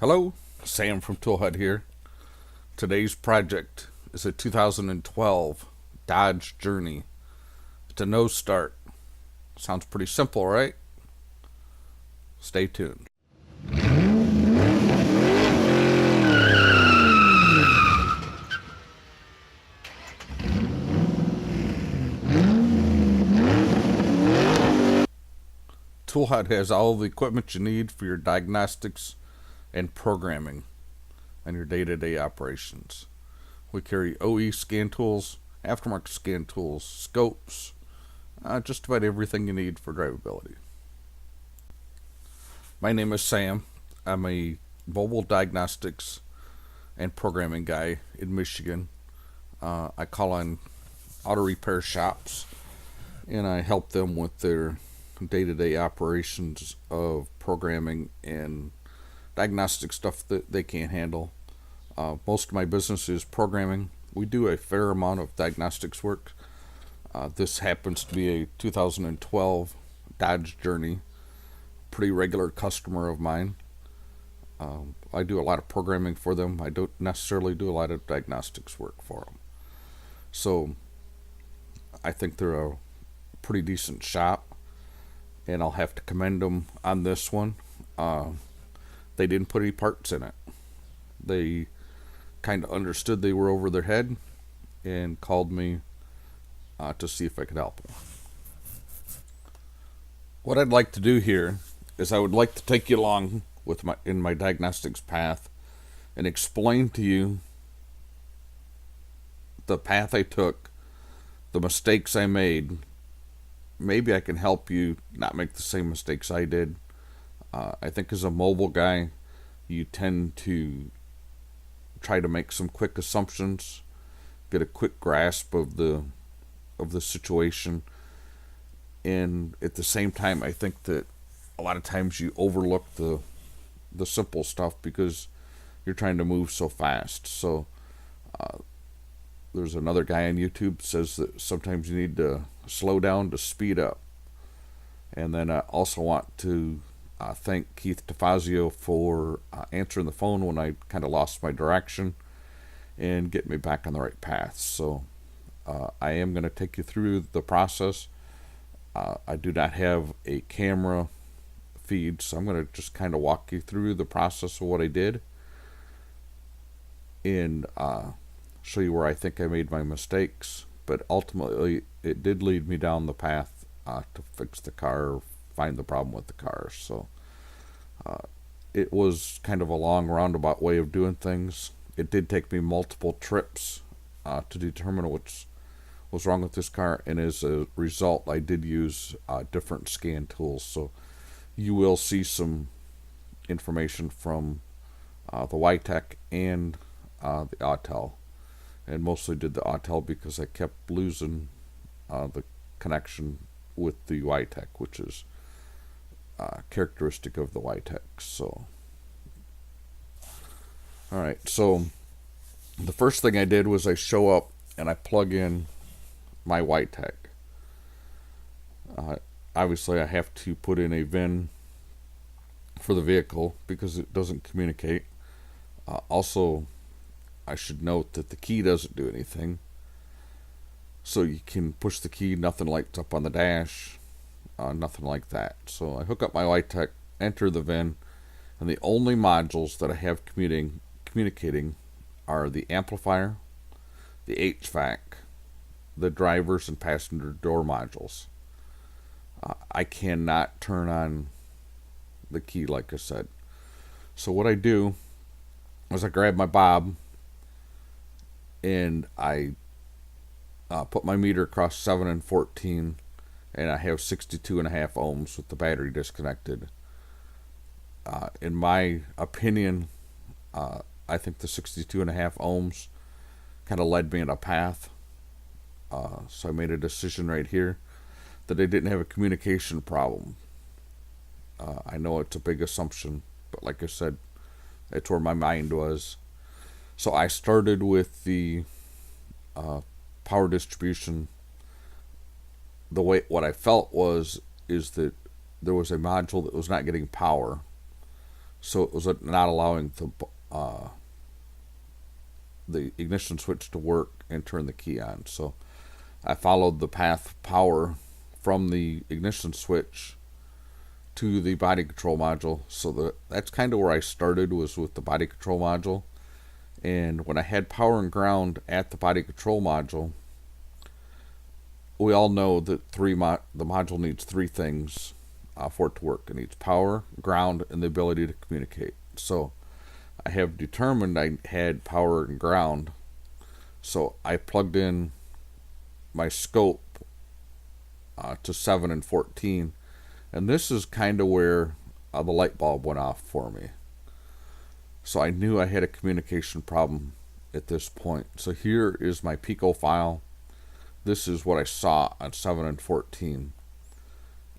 Hello, Sam from Toolhead here. Today's project is a 2012 Dodge Journey. It's a no start. Sounds pretty simple, right? Stay tuned. Toolhead has all the equipment you need for your diagnostics and programming and your day-to-day operations. We carry OE scan tools, aftermarket scan tools, scopes, just about everything you need for drivability. My name is Sam. I'm a mobile diagnostics and programming guy in Michigan. I call on auto repair shops and I help them with their day-to-day operations of programming and diagnostic stuff that they can't handle. Most of my business is programming. We do a fair amount of diagnostics work. This happens to be a 2012 Dodge Journey, pretty regular customer of mine. I do a lot of programming for them. I don't necessarily do a lot of diagnostics work for them. So I think they're a pretty decent shop, and I'll have to commend them on this one. They didn't put any parts in it. They kind of understood they were over their head and called me to see if I could help them. What I'd like to do here is I would like to take you along with my diagnostics path and explain to you the path I took, the mistakes I made. Maybe I can help you not make the same mistakes I did. I think as a mobile guy, you tend to try to make some quick assumptions, get a quick grasp of the situation, and at the same time, I think that a lot of times you overlook the simple stuff because you're trying to move so fast. So there's another guy on YouTube that says that sometimes you need to slow down to speed up. And then I also want to thank Keith DeFazio for answering the phone when I kind of lost my direction and get me back on the right path. So I am going to take you through the process. I do not have a camera feed, so I'm going to just kind of walk you through the process of what I did and show you where I think I made my mistakes. But ultimately, it did lead me down the path to fix the car, find the problem with the car. So it was kind of a long roundabout way of doing things. It did take me multiple trips to determine what was wrong with this car, and as a result, I did use different scan tools. So you will see some information from the YTech and the Autel, and mostly did the Autel because I kept losing the connection with the YTech, which is characteristic of the YTech. So, all right. So the first thing I did was I show up and I plug in my YTech. Obviously, I have to put in a VIN for the vehicle because it doesn't communicate. Also, I should note that the key doesn't do anything. So you can push the key, nothing lights up on the dash, nothing like that. So I hook up my YTech, enter the VIN, and the only modules that I have communicating are the amplifier, the HVAC, the drivers and passenger door modules. I cannot turn on the key, like I said. So what I do is I grab my bob and I put my meter across 7 and 14, and I have 62.5 ohms with the battery disconnected. In my opinion, I think the 62.5 ohms kind of led me in a path. So I made a decision right here that I didn't have a communication problem. I know it's a big assumption, but like I said, it's where my mind was. So I started with the power distribution. What I felt is that there was a module that was not getting power. so it was not allowing the ignition switch to work and turn the key on. So I followed the path of power from the ignition switch to the body control module. So that's kind of where I started, was with the body control module. And when I had power and ground at the body control module, we all know that the module needs three things for it to work. It needs power, ground, and the ability to communicate. So I have determined I had power and ground, so I plugged in my scope to 7 and 14, and this is kind of where the light bulb went off for me. So I knew I had a communication problem at this point. So here is my Pico file. This is what I saw on 7 and 14.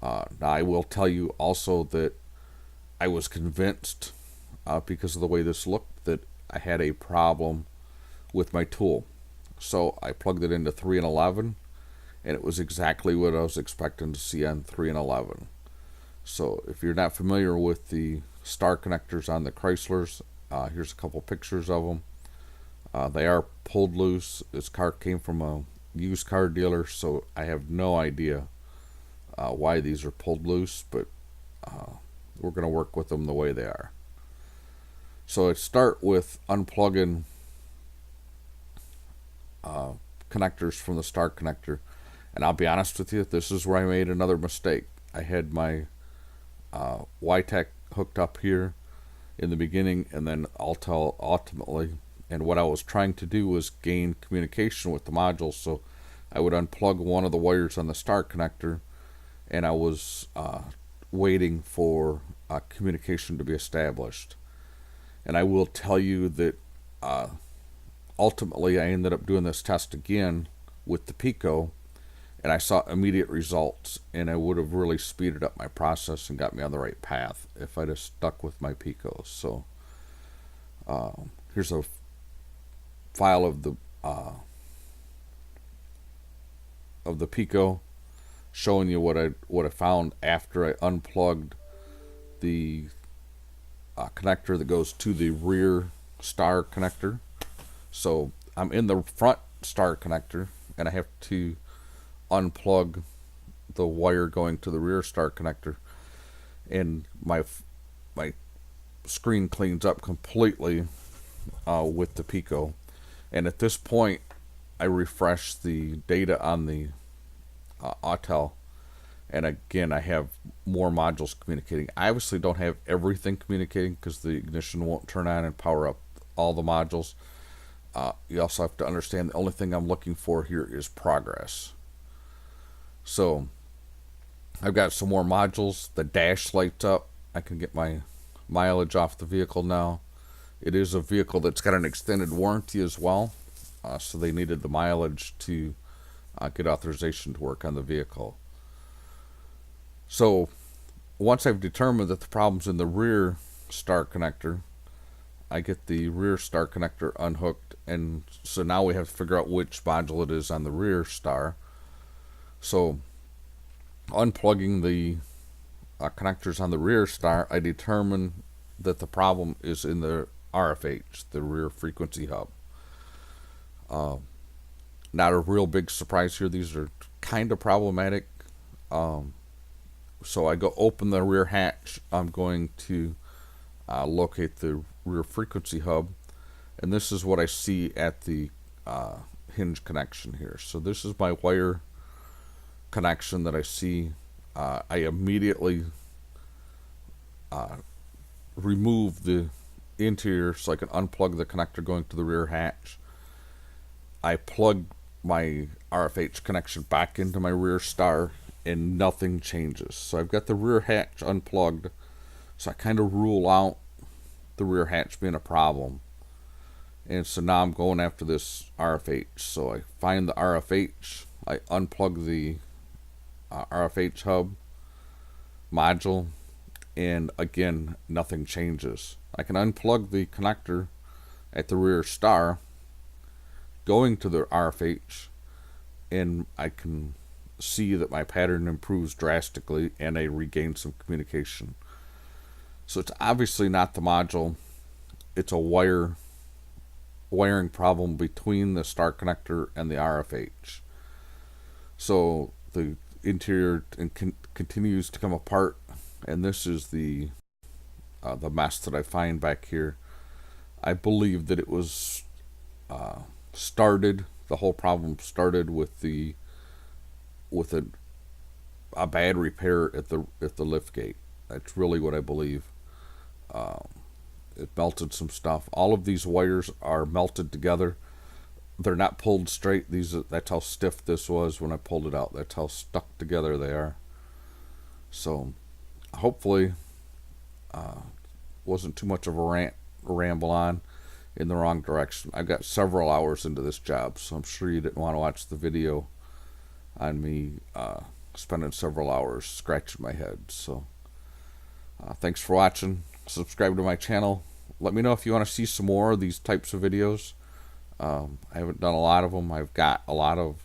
Now I will tell you also that I was convinced, because of the way this looked, that I had a problem with my tool. So I plugged it into 3 and 11, and it was exactly what I was expecting to see on 3 and 11. So if you're not familiar with the star connectors on the Chryslers, here's a couple pictures of them. They are pulled loose. This car came from a used car dealer, so I have no idea why these are pulled loose, but we're going to work with them the way they are. So I start with unplugging connectors from the star connector, and I'll be honest with you, this is where I made another mistake. I had my YTEC hooked up here in the beginning, and then ultimately, and what I was trying to do was gain communication with the module. So I would unplug one of the wires on the star connector, and I was waiting for communication to be established. And I will tell you that ultimately I ended up doing this test again with the Pico, and I saw immediate results, and I would have really speeded up my process and got me on the right path if I'd have stuck with my Picos. So here's a file of the Pico showing you what I found after I unplugged the connector that goes to the rear star connector. So I'm in the front star connector, and I have to unplug the wire going to the rear star connector, and my screen cleans up completely with the Pico. And at this point, I refresh the data on the Autel, and again I have more modules communicating. I obviously don't have everything communicating because the ignition won't turn on and power up all the modules. You also have to understand the only thing I'm looking for here is progress. So I've got some more modules. The dash lights up. I can get my mileage off the vehicle now. It is a vehicle that's got an extended warranty as well, so they needed the mileage to get authorization to work on the vehicle. So once I've determined that the problem's in the rear star connector, I get the rear star connector unhooked, and so now we have to figure out which module it is on the rear star. So unplugging the connectors on the rear star, I determine that the problem is in the RFH, the rear frequency hub. Not a real big surprise here. These are kind of problematic. So I go open the rear hatch. I'm going to locate the rear frequency hub, and this is what I see at the hinge connection here. So this is my wire connection that I see. I immediately remove the interior so I can unplug the connector going to the rear hatch. I plug my RFH connection back into my rear star, and nothing changes. So I've got the rear hatch unplugged, so I kind of rule out the rear hatch being a problem. And so now I'm going after this RFH. So I find the RFH, I unplug the RFH hub module, and again nothing changes. I can unplug the connector at the rear star going to the RFH, and I can see that my pattern improves drastically and I regain some communication. So it's obviously not the module. It's a wiring problem between the star connector and the RFH. So the interior continues to come apart, and this is the mess that I find back here. I believe that it was started. The whole problem started with a bad repair at the lift gate. That's really what I believe. It melted some stuff. All of these wires are melted together. They're not pulled straight. That's how stiff this was when I pulled it out. That's how stuck together they are. So hopefully wasn't too much of a ramble on in the wrong direction. I got several hours into this job, so I'm sure you didn't want to watch the video on me spending several hours scratching my head. So thanks for watching. Subscribe to my channel. Let me know if you want to see some more of these types of videos. I haven't done a lot of them. I've got a lot of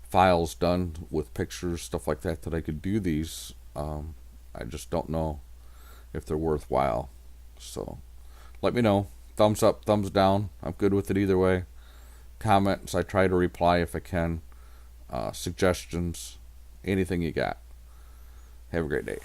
files done with pictures, stuff like that I could do these. I just don't know if they're worthwhile. So let me know. Thumbs up, thumbs down. I'm good with it either way. Comments, I try to reply if I can. Suggestions, anything you got. Have a great day.